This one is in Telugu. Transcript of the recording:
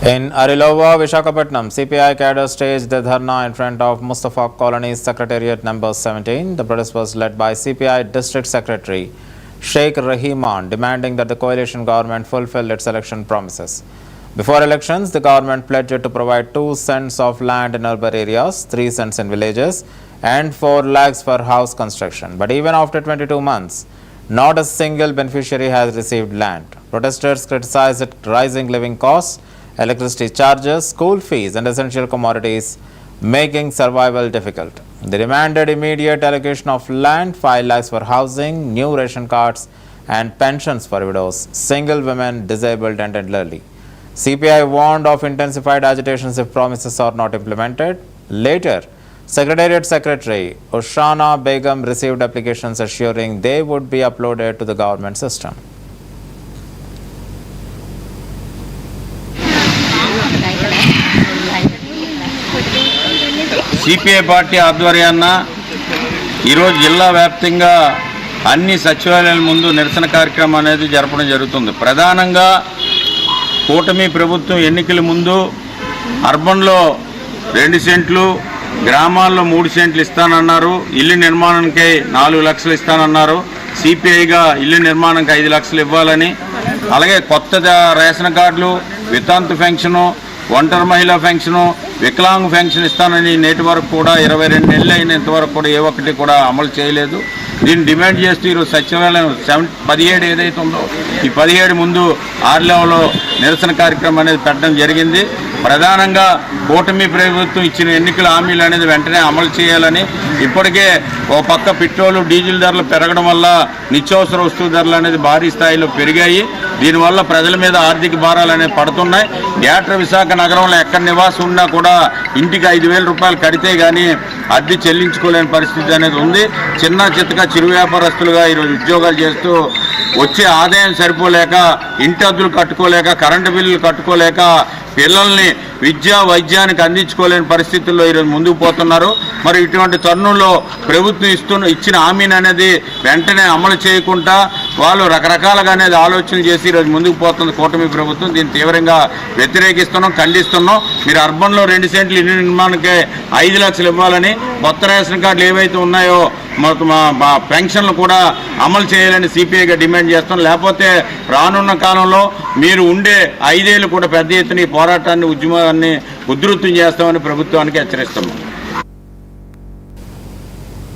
In Arilova, Visakhapatnam, CPI cadre staged the dharna in front of Mustafa Colony's Secretariat number 17. The protest was led by CPI District Secretary Sheikh Rahiman, demanding that the coalition government fulfill its election promises. Before elections, the government pledged to provide 2 cents of land in urban areas, 3 cents in villages, and 4 lakhs for house construction. But even after 22 months, not a single beneficiary has received land. Protesters criticized rising living costs, electricity charges, school fees and essential commodities, making survival difficult. They demanded immediate allocation of land, 5 lakhs for housing, new ration cards and pensions for widows, single women, disabled and elderly. CPI warned of intensified agitations if promises are not implemented. Later, Secretariat Secretary Oshana Begum received applications assuring they would be uploaded to the government system. CPI party ఆధ్వర్యాన ఈరోజు జిల్లా వ్యాప్తంగా అన్ని సచివాలయాల ముందు నిరసన కార్యక్రమం అనేది జరపడం జరుగుతుంది. ప్రధానంగా కూటమి ప్రభుత్వం ఎన్నికల ముందు అర్బన్లో 2 సెంట్లు, గ్రామాల్లో 3 సెంట్లు ఇస్తానన్నారు. ఇల్లు నిర్మాణానికి 4 లక్షలు ఇస్తానన్నారు. సిపిఐగా ఇల్లు నిర్మాణానికి 5 లక్షలు ఇవ్వాలని, అలాగే కొత్త రేషన్ కార్డులు, వితంతు పెన్షను, ఒంటరి మహిళా పెన్షను, వికలాంగ పెన్షన్ ఇస్తానని నేటి వరకు కూడా 22 నెలలు అయినంత వరకు కూడా ఏ ఒక్కటి కూడా అమలు చేయలేదు. దీన్ని డిమాండ్ చేస్తూ ఈరోజు సచివాలయం 17 ఏదైతే ఉందో ఈ 17 ముందు ఆర్లేవలో నిరసన కార్యక్రమం అనేది పెట్టడం జరిగింది. ప్రధానంగా కూటమి ప్రభుత్వం ఇచ్చిన ఎన్నికల హామీలు అనేది వెంటనే అమలు చేయాలని, ఇప్పటికే ఓ పక్క పెట్రోలు డీజిల్ ధరలు పెరగడం వల్ల నిత్యావసర వస్తువు ధరలు అనేది భారీ స్థాయిలో పెరిగాయి. దీనివల్ల ప్రజల మీద ఆర్థిక భారాలు అనేవి పడుతున్నాయి. గ్రేటర్ విశాఖ నగరంలో ఎక్కడ నివాసం ఉన్నా కూడా ఇంటికి 5,000 రూపాయలు కడితే కానీ అద్దె చెల్లించుకోలేని పరిస్థితి అనేది ఉంది. చిన్న చిత్తగా చిరు వ్యాపారస్తులుగా ఈరోజు ఉద్యోగాలు చేస్తూ వచ్చే ఆదాయం సరిపోలేక, ఇంటి అద్దెలు కట్టుకోలేక, కరెంటు బిల్లులు కట్టుకోలేక, పిల్లల్ని విద్యా వైద్యానికి అందించుకోలేని పరిస్థితుల్లో ఈరోజు ముందుకు పోతున్నారు. మరి ఇటువంటి తరుణంలో ప్రభుత్వం ఇచ్చిన హామీని అనేది వెంటనే అమలు చేయకుండా వాళ్ళు రకరకాలుగా అనేది ఆలోచనలు చేసి ఈరోజు ముందుకు పోతుంది కూటమి ప్రభుత్వం. దీన్ని తీవ్రంగా వ్యతిరేకిస్తున్నాం, ఖండిస్తున్నాం. మీరు అర్బన్లో 2 సెంట్లు ఇల్లు నిర్మాణానికి 5 లక్షలు ఇవ్వాలని, కొత్త రేషన్ కార్డులు ఏవైతే ఉన్నాయో మా పెన్షన్లు కూడా అమలు చేయాలని సిపిఐగా డిమాండ్ చేస్తాం. లేకపోతే రానున్న కాలంలో మీరు ఉండే 5 ఏళ్ళు కూడా పెద్ద ఎత్తున ఈ పోరాటాన్ని, ఉద్యమాన్ని ఉధృతం చేస్తామని ప్రభుత్వానికి హెచ్చరిస్తున్నాం.